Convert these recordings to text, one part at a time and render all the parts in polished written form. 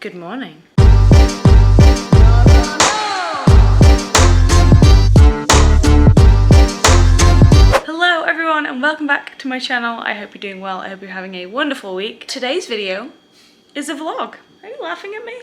Good morning. Hello everyone and welcome back to my channel. I hope you're doing well. I hope you're having a wonderful week. Today's video is a vlog. Are you laughing at me?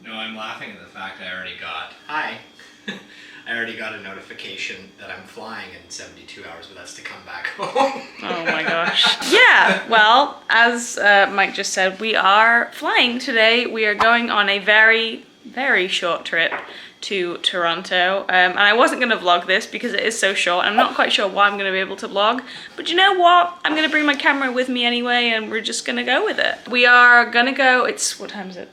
No, I'm laughing at the fact I already got I already got a notification that I'm flying in 72 hours, but that's to come back home. Oh my gosh. Yeah, well, as Mike just said, we are flying today. We are going on a very, very short trip to Toronto. And I wasn't going to vlog this because it is so short. I'm not quite sure why I'm going to be able to vlog. But you know what? I'm going to bring my camera with me anyway, and we're just going to go with it. We are going to go, what time is it?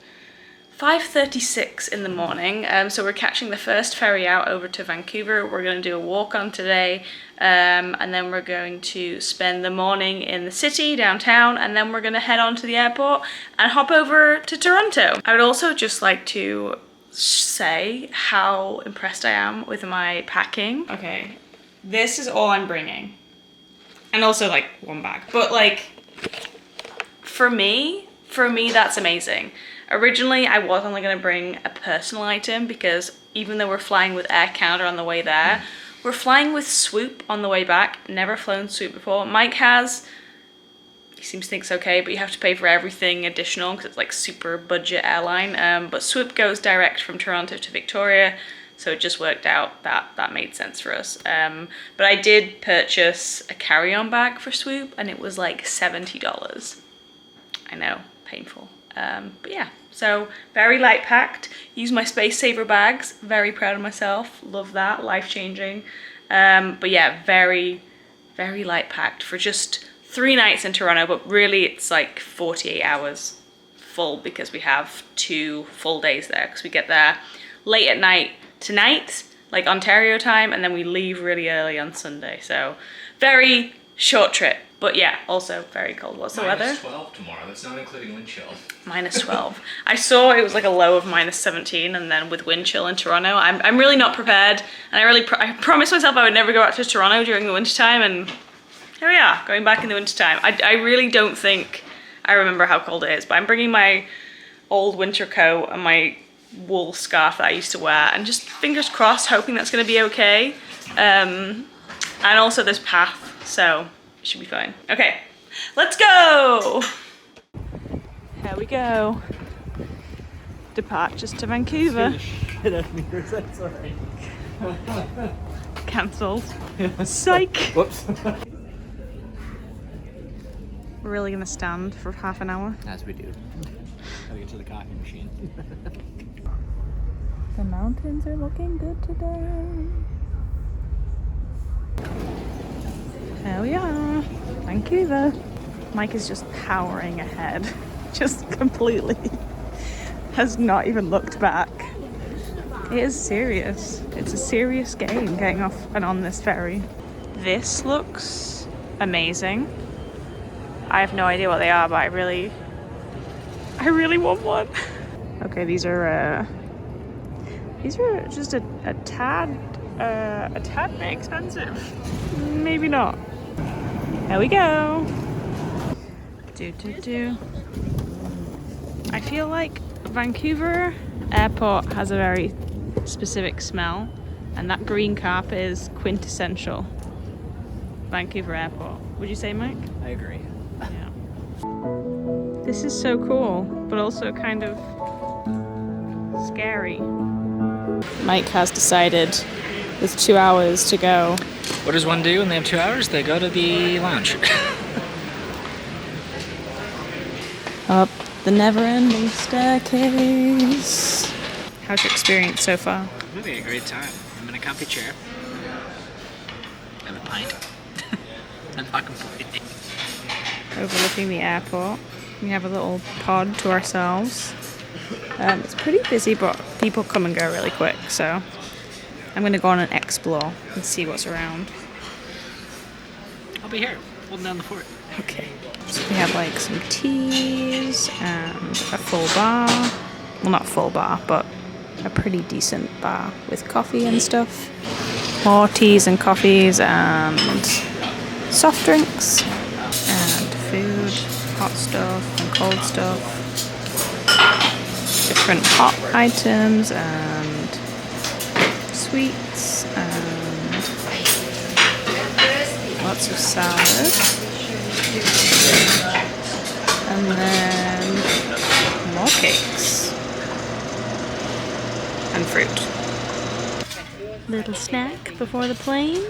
5:36 in the morning, so we're catching the first ferry out over to Vancouver. We're going to do a walk on today, and then we're going to spend the morning in the city, downtown, and then we're going to head on to the airport and hop over to Toronto. I would also just like to say how impressed I am with my packing. Okay, this is all I'm bringing, and also like one bag, but like for me that's amazing. Originally, I was only going to bring a personal item because even though we're flying with Air Canada on the way there, we're flying with Swoop on the way back. Never flown Swoop before. Mike has. He seems to think it's okay, but you have to pay for everything additional because it's like super budget airline. But Swoop goes direct from Toronto to Victoria, so it just worked out that made sense for us. But I did purchase a carry-on bag for Swoop, and it was like $70. I know, painful. But yeah, so very light packed. Use my Space Saver bags. Very proud of myself. Love that. Life changing. But yeah, very, very light packed for just 3 nights in Toronto. But really, it's like 48 hours full because we have 2 full days there because we get there late at night tonight, like Ontario time, and then we leave really early on Sunday. So very short trip. But yeah, also very cold. What's the weather? Minus 12 tomorrow. That's not including wind chill. Minus 12. I saw it was like a low of minus 17, and then with wind chill in Toronto, I'm really not prepared. And I promised myself I would never go out to Toronto during the wintertime, and here we are, going back in the wintertime. I really don't think I remember how cold it is, but I'm bringing my old winter coat and my wool scarf that I used to wear, and just fingers crossed, hoping that's going to be okay. And also this path, so should be fine. Okay, let's go! Here we go. Departures to Vancouver. Cancelled. Psych! Whoops. We're really gonna stand for half an hour? As we do. Gotta get to the coffee machine. The mountains are looking good today. Here we are, Vancouver. Mike is just powering ahead, just completely, has not even looked back. It is serious. It's a serious game getting off and on this ferry. This looks amazing. I have no idea what they are, but I really want one. Okay, these are just a tad bit expensive. Maybe not. There we go. I feel like Vancouver airport has a very specific smell, and that green carpet is quintessential Vancouver airport. Would you say, Mike? I agree. Yeah. This is so cool, but also kind of scary. Mike has decided with 2 hours to go. What does one do when they have 2 hours? They go to the lounge. Up the never-ending staircase. How's your experience so far? I'm having a great time. I'm in a comfy chair. I have a pint. I'm not complaining. Overlooking the airport. We have a little pod to ourselves. It's pretty busy, but people come and go really quick, so I'm going to go on and explore and see what's around. I'll be here, holding down the fort. Okay. So we have like some teas and a full bar. Well, not full bar, but a pretty decent bar with coffee and stuff. More teas and coffees and soft drinks and food, hot stuff and cold stuff. Just different hot items and sweets and lots of salad. And then more cakes and fruit. Little snack before the plane.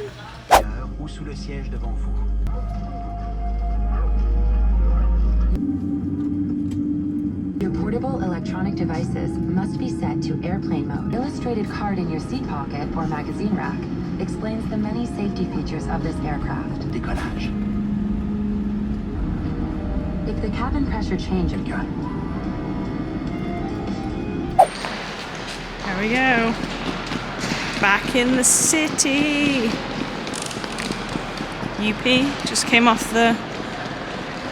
Your portable electronic devices must be set to airplane mode. Illustrated card in your seat pocket or magazine rack explains the many safety features of this aircraft. Décollage. If the cabin pressure changes... There we go. Back in the city. UP just came off the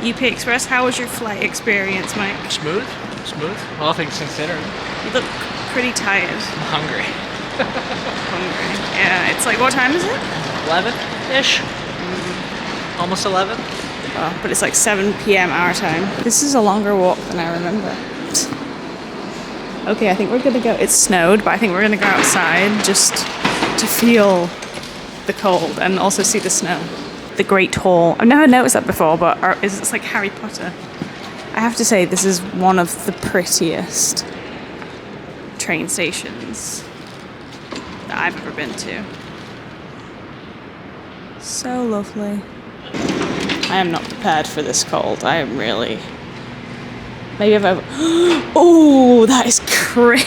UP Express. How was your flight experience, Mike? Smooth, all things considered. You look pretty tired. I'm hungry. Hungry. Yeah, it's like, what time is it? 11-ish. Almost 11. Oh, but it's like 7 p.m. our time. This is a longer walk than I remember. Okay, I think we're gonna go. It's snowed, but I think we're gonna go outside just to feel the cold and also see the snow. The Great Hall. I've never noticed that before, but it's like Harry Potter. I have to say, this is one of the prettiest train stations that I've ever been to. So lovely. I am not prepared for this cold. I am really... Maybe I've over... Oh, that is crisp.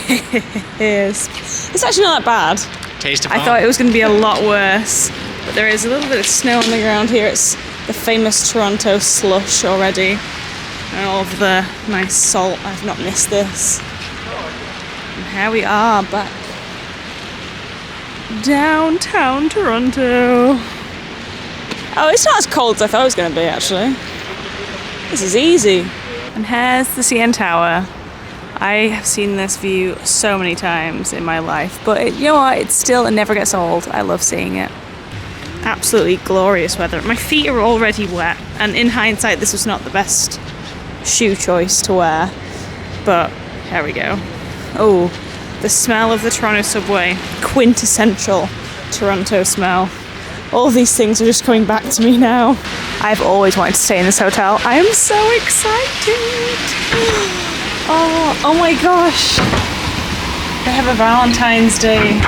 It's actually not that bad. Taste of I thought it was going to be a lot worse. But there is a little bit of snow on the ground here. It's the famous Toronto slush already. And all of the nice salt. I've not missed this. And here we are back. Downtown Toronto. Oh, it's not as cold as I thought it was going to be, actually. This is easy. And here's the CN Tower. I have seen this view so many times in my life, but you know what? It never gets old. I love seeing it. Absolutely glorious weather. My feet are already wet, and in hindsight, this was not the best shoe choice to wear, but here we go. Oh, the smell of the Toronto subway. Quintessential Toronto smell. All these things are just coming back to me now. I've always wanted to stay in this hotel. I am so excited. Oh my gosh. They have a Valentine's Day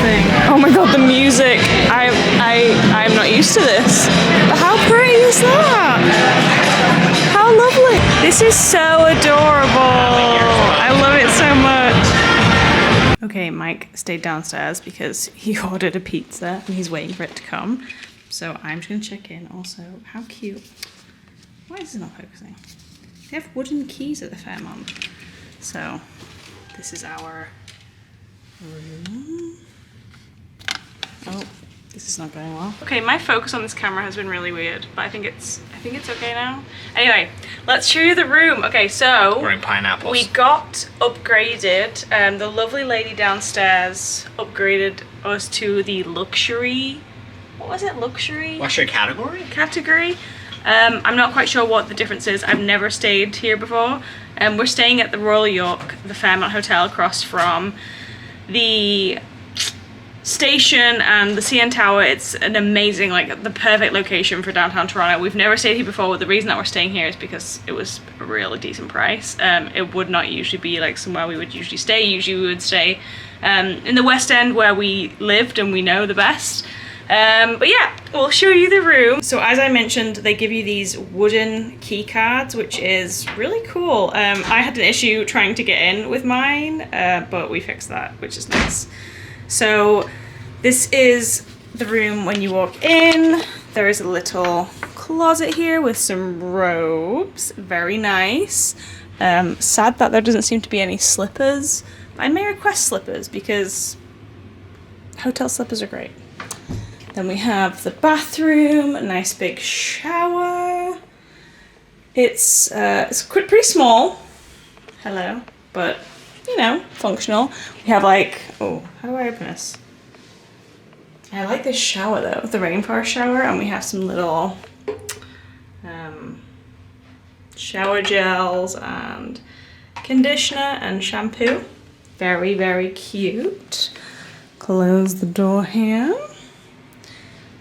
thing. Oh my god, the music. I'm not used to this. But how pretty is that? How lovely. This is so adorable. I love it so much. Okay, Mike stayed downstairs because he ordered a pizza and he's waiting for it to come. So I'm just gonna check in. Also, how cute. Why is it not focusing? They have wooden keys at the Fairmont. So this is our room. Oh, this is not going well. Okay, my focus on this camera has been really weird, but I think it's okay now. Anyway, let's show you the room. Okay, so Wearing pineapples. we got upgraded. The lovely lady downstairs upgraded us to the luxury. What was it? Luxury? What's your category? Category. I'm not quite sure what the difference is. I've never stayed here before. We're staying at the Royal York, the Fairmont Hotel, across from the station and the CN Tower. It's an amazing, like the perfect location for downtown Toronto. We've never stayed here before. The reason that we're staying here is because it was a really decent price. It would not usually be like somewhere we would usually stay. Usually we would stay in the West End where we lived and we know the best. But yeah, we'll show you the room. So as I mentioned, they give you these wooden key cards, which is really cool. I had an issue trying to get in with mine, but we fixed that, which is nice. So this is the room when you walk in. There is a little closet here with some robes. Very nice. Sad that there doesn't seem to be any slippers. I may request slippers because hotel slippers are great. Then we have the bathroom, a nice big shower. It's pretty small. Hello, but you know, functional. We have like, oh, how do I open this? I like this shower though, the rainforest shower, and we have some little shower gels and conditioner and shampoo. Very, very cute. Close the door here.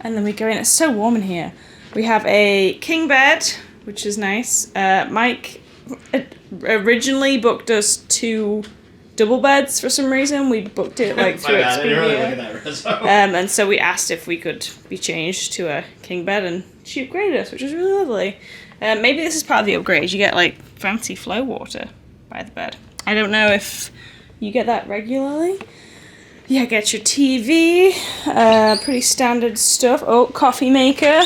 And then we go in. It's so warm in here. We have a king bed, which is nice. Mike originally booked us 2 double beds for some reason. We booked it like through Expedia. And so we asked if we could be changed to a king bed, and she upgraded us, which was really lovely. Maybe this is part of the upgrade. You get like fancy flow water by the bed. I don't know if you get that regularly. Yeah, get your TV. Pretty standard stuff. Oh, coffee maker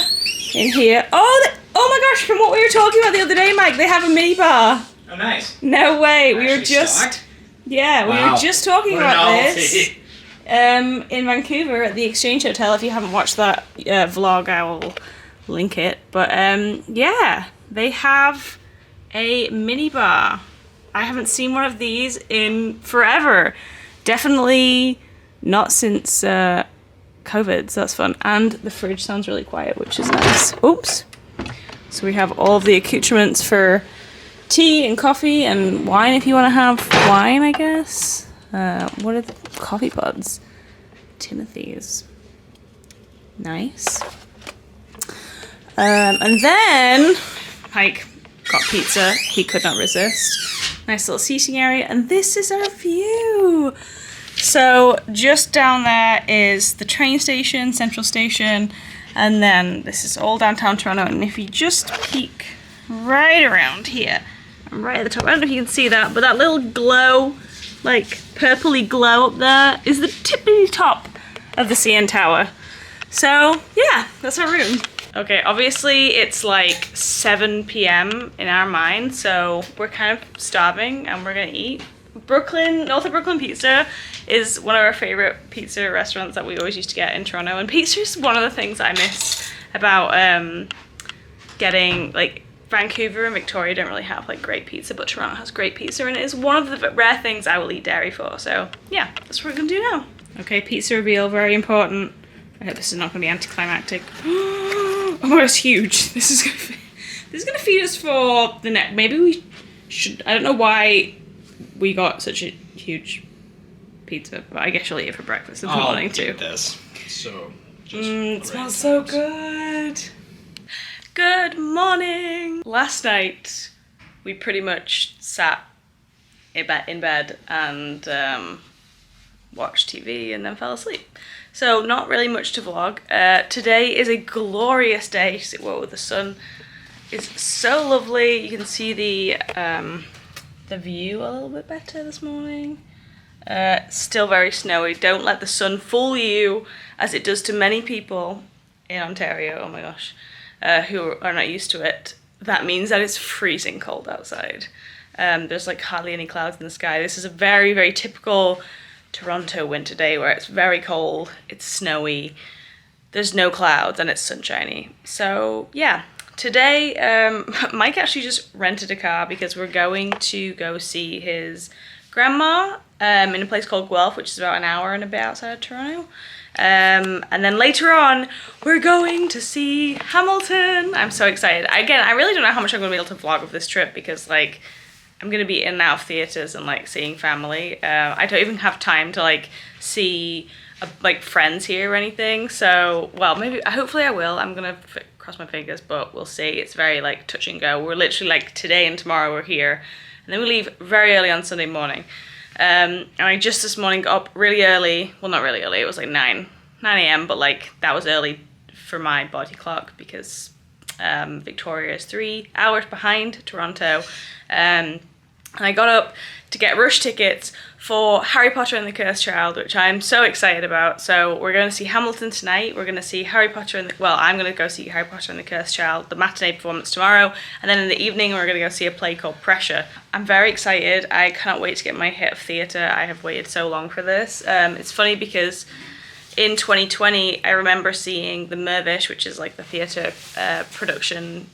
in here. Oh my gosh! From what we were talking about the other day, Mike, they have a mini bar. Oh, nice. No way. We were Actually just. stocked? Yeah, we Wow. were just talking What a about novelty. this in Vancouver at the Exchange Hotel. If you haven't watched that vlog, I will link it. But yeah, they have a mini bar. I haven't seen one of these in forever. Definitely not since COVID, so that's fun. And the fridge sounds really quiet, which is nice. Oops. So we have all of the accoutrements for tea and coffee and wine if you want to have wine, I guess. What are the coffee pods? Timothy's. Nice. And then Mike got pizza. He could not resist. Nice little seating area. And this is our view. So just down there is the train station, Central Station. And then this is all downtown Toronto. And if you just peek right around here, right at the top, I don't know if you can see that, but that little glow, like purpley glow up there, is the tippity top of the CN Tower. So yeah, that's our room. Okay, obviously it's like 7 p.m. in our mind, so we're kind of starving and we're gonna eat. North of Brooklyn Pizza is one of our favorite pizza restaurants that we always used to get in Toronto, and pizza is one of the things I miss about getting, like, Vancouver and Victoria don't really have like great pizza, but Toronto has great pizza, and it is one of the rare things I will eat dairy for. So yeah, that's what we're gonna do now. Okay, pizza reveal, very important. I hope this is not gonna be anticlimactic. Oh my god, it's huge. This is gonna feed us for the next. Maybe we should. I don't know why we got such a huge pizza, but I guess you'll eat it for breakfast in the morning too. This. So. It smells so good. Good morning. Last night we pretty much sat in bed and watched TV and then fell asleep. So not really much to vlog. Today is a glorious day. Whoa, the sun is so lovely. You can see the view a little bit better this morning. Still very snowy. Don't let the sun fool you, as it does to many people in Ontario. Oh my gosh. Who are not used to it. That means that it's freezing cold outside. There's like hardly any clouds in the sky. This is a very, very typical Toronto winter day where it's very cold, it's snowy, there's no clouds, and it's sunshiny. So yeah, today Mike actually just rented a car because we're going to go see his grandma in a place called Guelph, which is about an hour and a bit outside of Toronto. And then later on, we're going to see Hamilton. I'm so excited. Again, I really don't know how much I'm going to be able to vlog of this trip because, like, I'm going to be in and out of theatres and, like, seeing family. I don't even have time to, like, see, like, friends here or anything. So, well, maybe, hopefully I will. I'm going to cross my fingers, but we'll see. It's very, like, touch and go. We're literally, like, today and tomorrow we're here. And then we leave very early on Sunday morning. And I just this morning got up really early. Well, not really early. It was like 9 a.m. But like that was early for my body clock because Victoria is 3 hours behind Toronto. And I got up to get rush tickets for Harry Potter and the Cursed Child, which I'm so excited about. So we're going to see Hamilton tonight. We're going to see Harry Potter and I'm going to go see Harry Potter and the Cursed Child, the matinee performance tomorrow. And then in the evening, we're going to go see a play called Pressure. I'm very excited. I cannot wait to get my hit of theatre. I have waited so long for this. It's funny because in 2020, I remember seeing the Mirvish, which is like the theatre production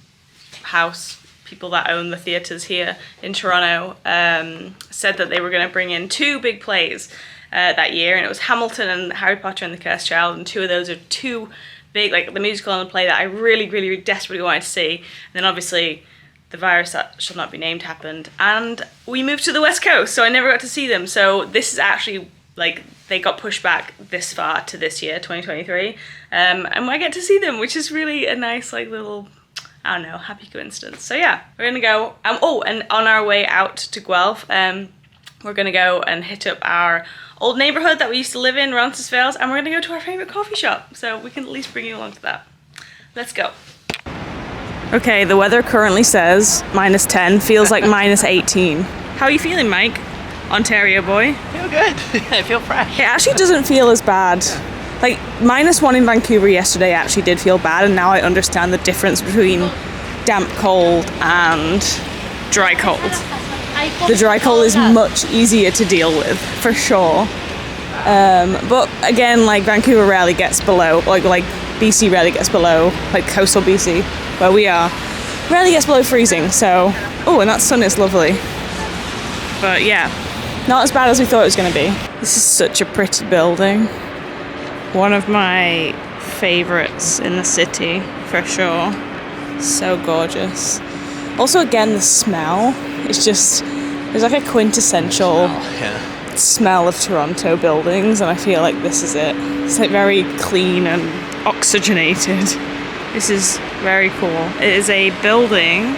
house, people that own the theatres here in Toronto, said that they were going to bring in 2 big plays that year, and it was Hamilton and Harry Potter and the Cursed Child, and 2 of those are 2 big, like the musical and the play that I really, really desperately wanted to see. And then obviously the virus that shall not be named happened, and we moved to the West Coast, so I never got to see them. So this is actually, like, they got pushed back this far to this year, 2023, and I get to see them, which is really a nice, like, little, I don't know, happy coincidence. So yeah, we're gonna go, oh, and on our way out to Guelph, we're gonna go and hit up our old neighborhood that we used to live in, Roncesvalles, and we're gonna go to our favorite coffee shop, so we can at least bring you along to that. Let's go. Okay, the weather currently says -10, feels like -18. How are you feeling, Mike? Ontario boy? I feel good. I feel fresh. It actually doesn't feel as bad. Like, -1 in Vancouver yesterday actually did feel bad, and now I understand the difference between damp cold and dry cold. The dry cold is much easier to deal with, for sure. But again, like, Vancouver rarely gets below, like BC rarely gets below, like coastal BC, where we are, rarely gets below freezing, so, oh, and that sun is lovely. But yeah, not as bad as we thought it was going to be. This is such a pretty building. One of my favorites in the city, for sure. So gorgeous. Also, again, the smell, it's just, there's like a quintessential smell of Toronto buildings, and I feel like this is it. It's like very clean and oxygenated. This is very cool. It is a building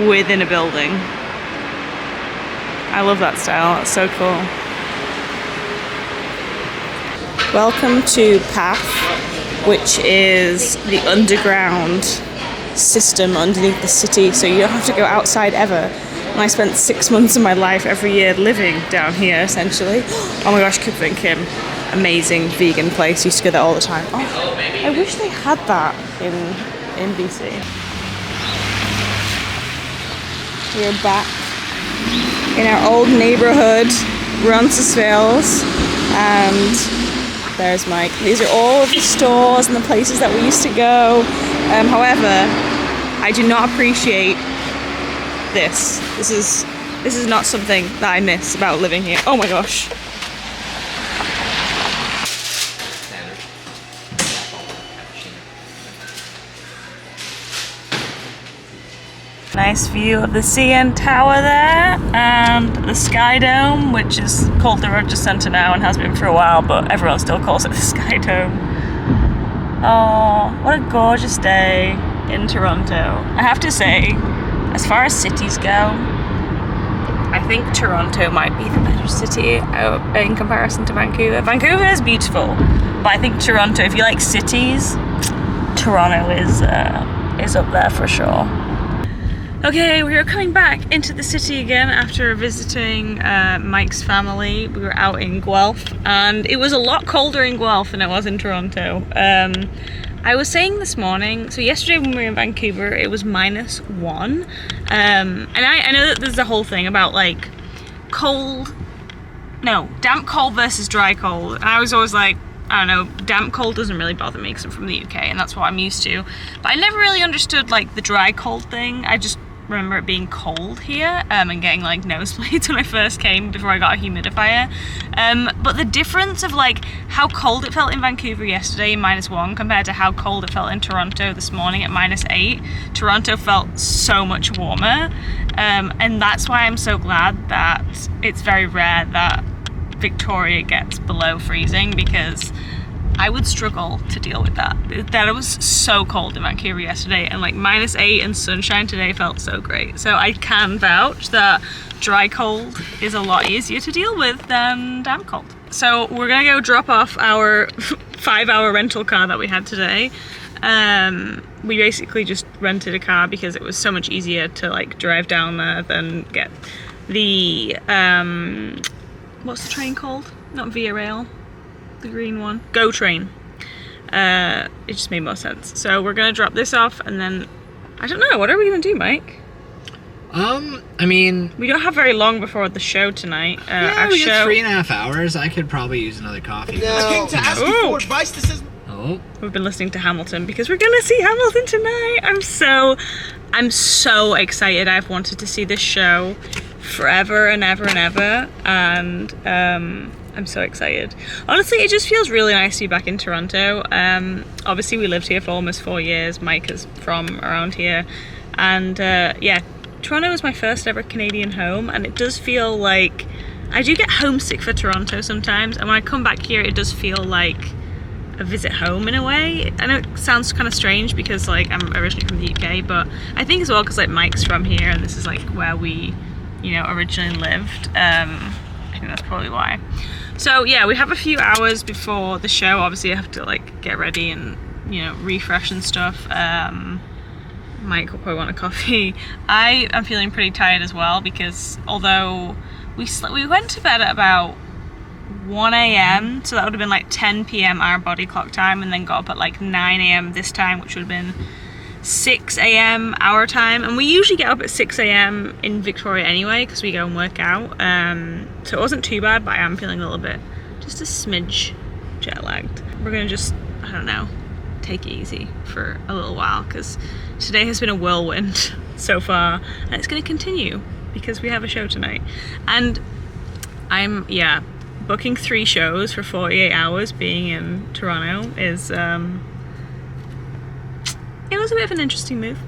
within a building. I love that style, that's so cool. Welcome to PATH, which is the underground system underneath the city, so you don't have to go outside ever. And I spent 6 months of my life every year living down here, essentially. Oh my gosh, Kipling Kim. Amazing vegan place, used to go there all the time. Oh, I wish they had that in BC. We're back in our old neighborhood, Roncesvalles, and there's Mike. These are all of the stores and the places that we used to go. However, I do not appreciate this. This is not something that I miss about living here. Oh my gosh. Nice view of the CN Tower there, and the Sky Dome, which is called the Rogers Centre now and has been for a while, but everyone still calls it the Sky Dome. Oh, what a gorgeous day in Toronto. I have to say, as far as cities go, I think Toronto might be the better city in comparison to Vancouver. Vancouver is beautiful, but I think Toronto, if you like cities, Toronto is up there for sure. Okay, we are coming back into the city again after visiting Mike's family. We were out in Guelph, and it was a lot colder in Guelph than it was in Toronto. I was saying this morning, so yesterday when we were in Vancouver, it was -1. And I know that there's a whole thing about like damp cold versus dry cold. And I was always like, I don't know, damp cold doesn't really bother me because I'm from the UK and that's what I'm used to. But I never really understood like the dry cold thing. I just remember it being cold here and getting like nosebleeds when I first came before I got a humidifier. But the difference of like how cold it felt in Vancouver yesterday in -1 compared to how cold it felt in Toronto this morning at -8. Toronto felt so much warmer, and that's why I'm so glad that it's very rare that Victoria gets below freezing, because I would struggle to deal with that. That it was so cold in Vancouver yesterday, and like -8 and sunshine today felt so great. So I can vouch that dry cold is a lot easier to deal with than damp cold. So we're gonna go drop off our 5-hour rental car that we had today. We basically just rented a car because it was so much easier to like drive down there than get the what's the train called? Not Via Rail. The green one. Go Train. It just made more sense. So we're gonna drop this off and then I don't know, what are we gonna do, Mike? I mean, we don't have very long before the show tonight. yeah, we got 3.5 hours. I could probably use another coffee. I came to ask you for advice. This is. Oh. We've been listening to Hamilton because we're gonna see Hamilton tonight. I'm so excited. I've wanted to see this show forever and ever and ever, and I'm so excited. Honestly, it just feels really nice to be back in Toronto. Obviously we lived here for almost 4 years. Mike is from around here, And yeah, Toronto was my first ever Canadian home, and it does feel like I do get homesick for Toronto sometimes, and when I come back here it does feel like a visit home in a way. I know it sounds kind of strange because like I'm originally from the UK, but I think as well because like Mike's from here and this is like where we, you know, originally lived. I think that's probably why. So yeah, we have a few hours before the show. Obviously I have to like get ready and, you know, refresh and stuff. Mike will probably want a coffee. I am feeling pretty tired as well because although we went to bed at about 1 a.m, so that would have been like 10 p.m. our body clock time, and then got up at like 9 a.m. this time, which would have been 6 a.m. our time. And we usually get up at 6 a.m. in Victoria anyway because we go and work out, so it wasn't too bad, but I am feeling a little bit, just a smidge jet lagged. We're gonna just, I don't know, take it easy for a little while because today has been a whirlwind so far, and it's gonna continue because we have a show tonight. And I'm, yeah, booking 3 shows for 48 hours being in Toronto is, it was a bit of an interesting move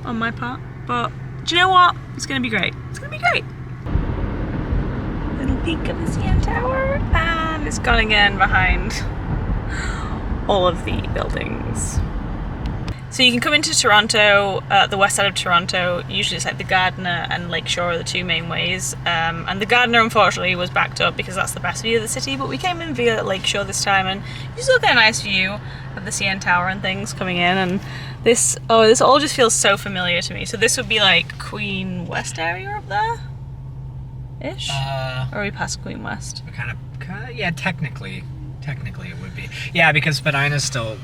on my part, but do you know what? It's gonna be great. It's gonna be great. Little peek of the CN Tower, and it's gone again behind all of the buildings. So you can come into Toronto, the west side of Toronto. Usually it's like the Gardiner and Lakeshore are the 2 main ways. And the Gardiner unfortunately was backed up because that's the best view of the city, but we came in via Lakeshore this time and you still get a nice view of the CN Tower and things coming in. And this all just feels so familiar to me. So this would be like Queen West area up there? Ish? Or are we past Queen West? Kind of, yeah, technically it would be. Yeah, because Spadina's still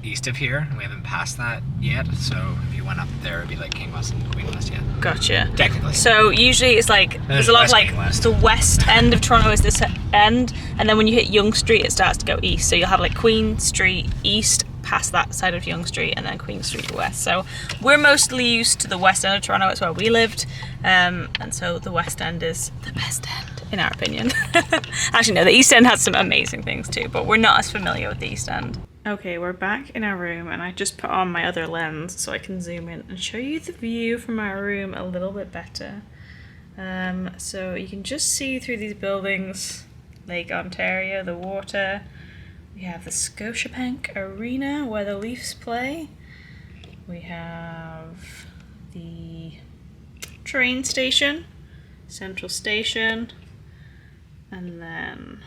east of here, and we haven't passed that yet, so if you went up there, it'd be like King West and Queen West, yeah. Gotcha. Technically. So usually it's like, there's a lot of like, the west end of Toronto is this end, and then when you hit Yonge Street, it starts to go east. So you'll have like Queen Street east, past that side of Yonge Street, and then Queen Street west. So we're mostly used to the west end of Toronto, it's where we lived, and so the west end is the best end, in our opinion. Actually no, the east end has some amazing things too, but we're not as familiar with the east end. Okay, we're back in our room, and I just put on my other lens so I can zoom in and show you the view from our room a little bit better. So you can just see through these buildings, Lake Ontario, the water. We have the Scotiabank Arena where the Leafs play. We have the train station, Central Station, and then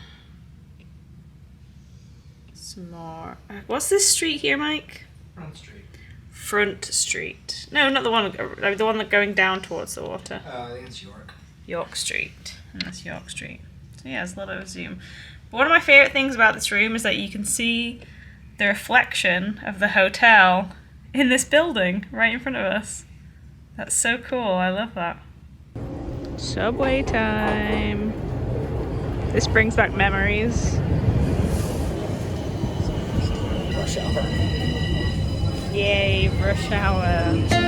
some more. What's this street here, Mike? Front Street. Front Street. No, not the one that going down towards the water. I think it's York. York Street. And that's York Street. So yeah, there's a lot of zoom. But one of my favourite things about this room is that you can see the reflection of the hotel in this building right in front of us. That's so cool. I love that. Subway time. This brings back memories. Rush hour. Yay, rush hour.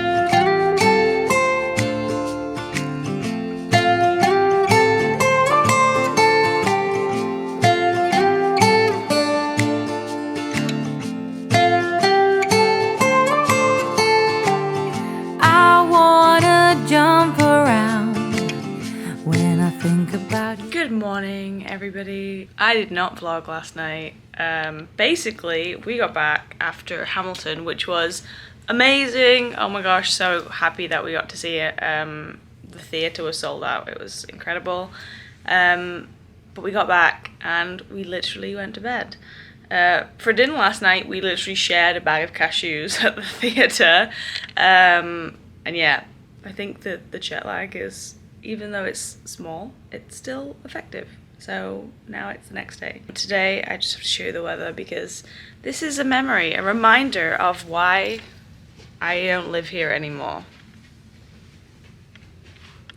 Good morning, everybody. I did not vlog last night. Basically, we got back after Hamilton, which was amazing. Oh my gosh, so happy that we got to see it. The theatre was sold out. It was incredible. But we got back and we literally went to bed. For dinner last night, we literally shared a bag of cashews at the theatre. And yeah, I think that the jet lag is, even though it's small, it's still effective. So now it's the next day. Today, I just have to show you the weather because this is a memory, a reminder of why I don't live here anymore.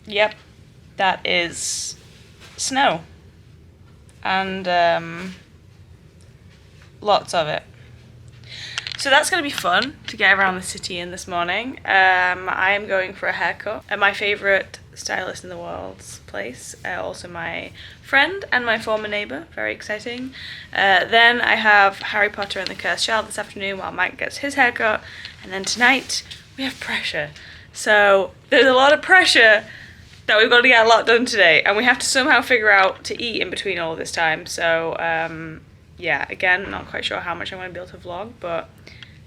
Yep, that is snow. And lots of it. So that's going to be fun to get around the city in this morning. I am going for a haircut at my favourite stylist in the world's place. Also my friend and my former neighbour. Very exciting. Then I have Harry Potter and the Cursed Child this afternoon while Mike gets his haircut. And then tonight we have Pressure. So there's a lot of pressure that we've got to get a lot done today, and we have to somehow figure out to eat in between all this time. So yeah, again, not quite sure how much I'm going to be able to vlog, but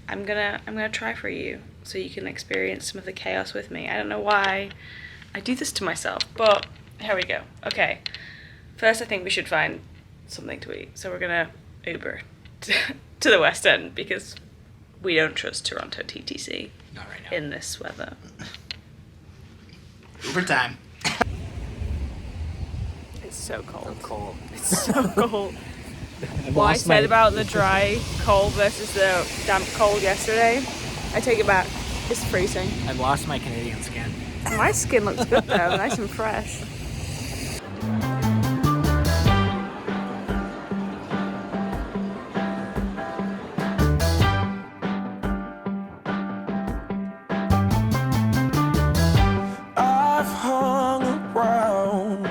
I'm gonna try for you so you can experience some of the chaos with me. I don't know why I do this to myself, but here we go. Okay, first I think we should find something to eat. So we're gonna Uber to the West End because we don't trust Toronto TTC. Not right now. In this weather. Uber time. It's so cold. Cold. It's so cold. What I said about the dry cold versus the damp cold yesterday, I take it back. It's freezing. I've lost my Canadian skin. My skin looks good though, nice and fresh. I've hung around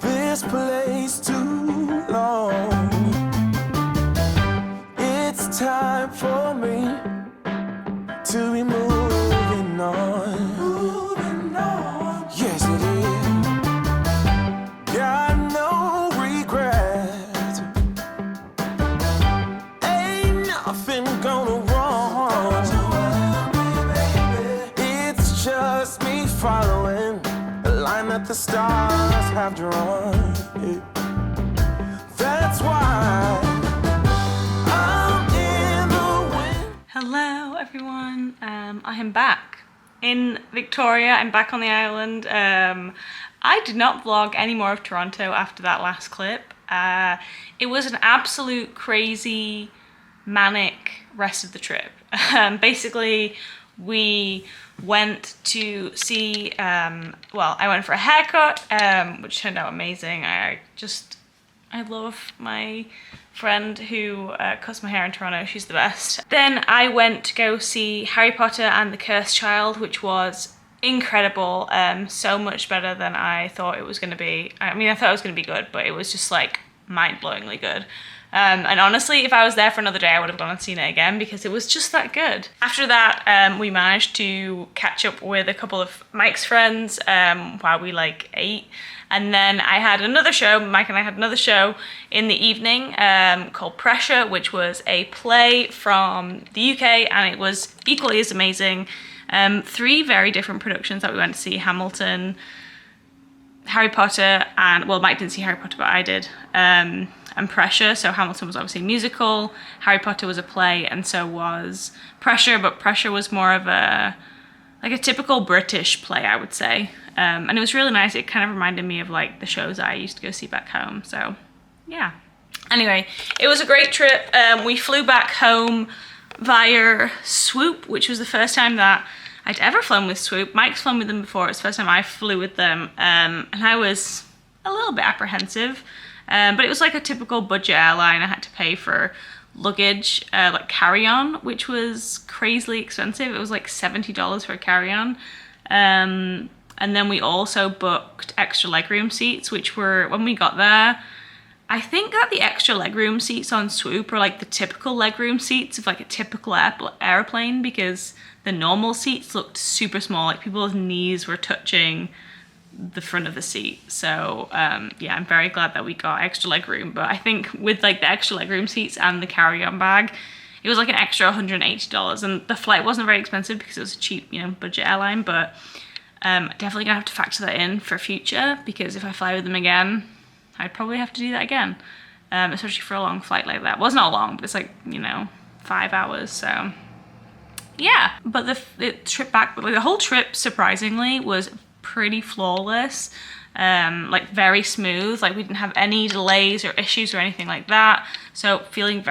this place too long. It's time for me to be moving on. Moving on. Yes, it is. Got no regret. Ain't nothing gonna wrong. It's just me following the line that the stars have drawn. That's why I'm in the wind. Hello everyone, I am back in Victoria. I'm back on the island. I did not vlog any more of Toronto after that last clip. It was an absolute crazy, manic rest of the trip. Basically, we went to see, well, I went for a haircut, which turned out amazing. I love my friend who cuts my hair in Toronto. She's the best. Then I went to go see Harry Potter and the Cursed Child, which was incredible. So much better than I thought it was going to be. I mean, I thought it was going to be good, but it was just like mind-blowingly good. And honestly, if I was there for another day, I would have gone and seen it again because it was just that good. After that, we managed to catch up with a couple of Mike's friends while we like ate. And then I had another show, Mike and I had another show in the evening called Pressure, which was a play from the UK, and it was equally as amazing. 3 very different productions that we went to see: Hamilton, Harry Potter, and, well, Mike didn't see Harry Potter, but I did, and Pressure. So Hamilton was obviously a musical, Harry Potter was a play, and so was Pressure, but Pressure was more of a typical British play, I would say. And it was really nice. It kind of reminded me of like the shows I used to go see back home. So yeah. Anyway, it was a great trip. We flew back home via Swoop, which was the first time that I'd ever flown with Swoop. Mike's flown with them before. It's the first time I flew with them. And I was a little bit apprehensive. But it was like a typical budget airline. I had to pay for luggage, like carry-on, which was crazily expensive. It was like $70 for a carry-on. And then we also booked extra legroom seats, which were, when we got there, I think that the extra legroom seats on Swoop are like the typical legroom seats of like a typical airplane, because the normal seats looked super small, like people's knees were touching the front of the seat. So yeah, I'm very glad that we got extra legroom. But I think with like the extra legroom seats and the carry-on bag, it was like an extra $180. And the flight wasn't very expensive because it was a cheap, you know, budget airline. But definitely gonna have to factor that in for future, because if I fly with them again, I'd probably have to do that again, especially for a long flight like that. Well, it's not long, but it's like, you know, 5 hours. So yeah, but the trip back, like the whole trip, surprisingly, was pretty flawless, like very smooth. Like we didn't have any delays or issues or anything like that. So feeling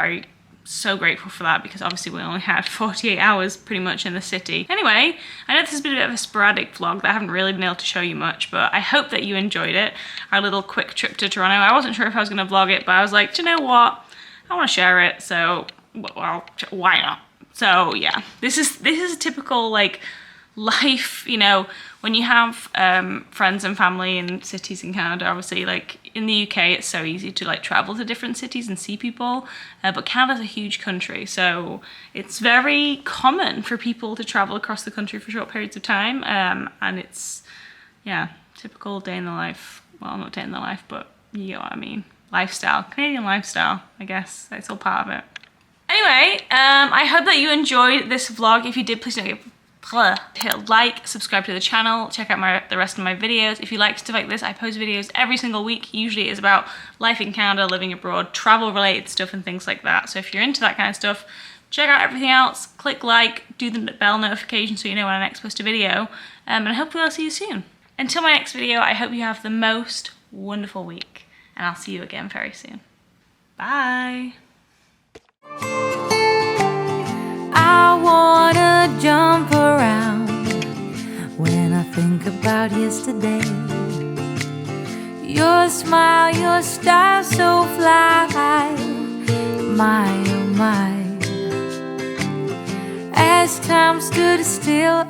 so grateful for that, because obviously we only had 48 hours pretty much in the city. Anyway, I know this has been a bit of a sporadic vlog that I haven't really been able to show you much, but I hope that you enjoyed it. Our little quick trip to Toronto. I wasn't sure if I was going to vlog it, but I was like, do you know what? I want to share it, so well, why not? So yeah, this is a typical like life, you know, when you have friends and family in cities in Canada, obviously, like in the UK, it's so easy to like travel to different cities and see people, but Canada's a huge country, so it's very common for people to travel across the country for short periods of time, and it's, yeah, typical day in the life, well, not day in the life, but you get what I mean, lifestyle, Canadian lifestyle, I guess, that's all part of it. Anyway, I hope that you enjoyed this vlog. If you did, please don't hit like, subscribe to the channel, check out the rest of my videos. If you like stuff like this, I post videos every single week. Usually it's about life in Canada, living abroad, travel related stuff and things like that. So if you're into that kind of stuff, check out everything else, click like, do the bell notification so you know when I next post a video, and hopefully I'll see you soon. Until my next video, I hope you have the most wonderful week, and I'll see you again very soon. Bye! I wanna jump around when I think about yesterday. Your smile, your style so fly, my oh my. As time stood still,